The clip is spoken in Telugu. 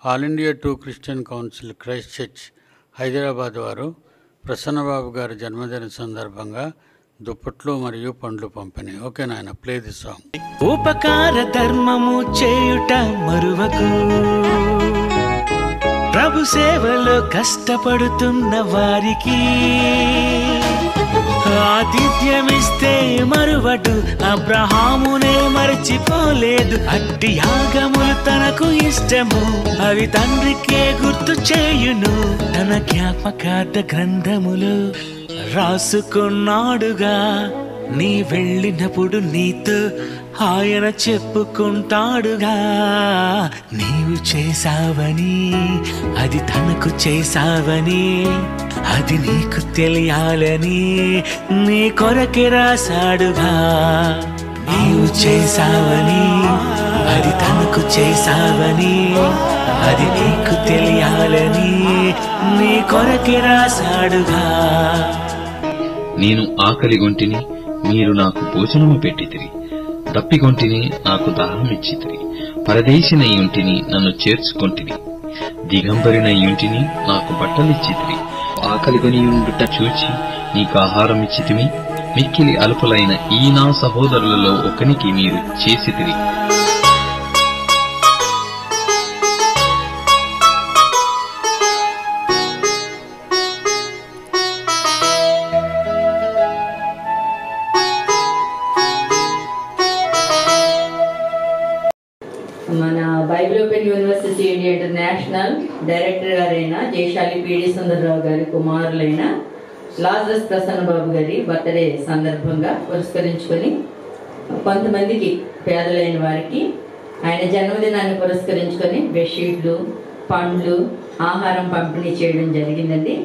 All India two Christian council Christ church Hyderabad వారు ప్రసన్నబాబు గారి జన్మదిన సందర్భంగా దుప్పట్లు మరియు పండ్లు పంపిణీ. ఓకే నాయన, ప్లే ది సాంగ్. ఉపకార ధర్మము చేయుట మరువకు, ప్రభు సేవలో కష్టపడుతున్న వారికి ఆతిథ్యమిస్తే మరువడు, అబ్రహామునే మరచిపోలేదు. అట్టి యాగములు తనకు ఇష్టము, అవి తండ్రికే గుర్తు చేయును. తన జ్ఞాపకార్థ గ్రంథములు రాసుకున్నాడుగా, నీ వెళ్ళినప్పుడు నీతో ఆయన చెప్పుకుంటాడుగా. నీవు చేసావని, అది తనకు చేసావని, అది నీకు తెలియాలని నీ కొరకే రాశాడుగా. నీవు చేసావని, అది తనకు చేసావని, అది నీకు తెలియాలని నీ కొరకే రాశాడుగా. నేను ఆకలిగొంటిని, మీరు నాకు భోజనము పెట్టితిరి. తప్పిగొంటిని, నాకు దాహమిచ్చితిరి. పరదేశినయ్యుంటిని, నన్ను చేర్చుకొంటిని. దిగంబరినయ్యుంటిని, నాకు బట్టలిచ్చితిరి. ఆకలిగొనియుండుట చూచి నీకు ఆహారమిచ్చితిమి. మిక్కిలి అల్పులైన ఈ నా సహోదరులలో ఒకనికి మీరు చేసితిరి. మన Bible open university India international director గారైన జయశాలి పిడి సుందరరావు గారి కుమారులైన లాజరస్ ప్రసన్నబాబు గారి బర్త్డే సందర్భంగా పురస్కరించుకొని కొంతమందికి పేదలైన వారికి ఆయన జన్మదినాన్ని పురస్కరించుకొని బెడ్షీట్లు, పండ్లు, ఆహారం పంపిణీ చేయడం జరిగిందండి.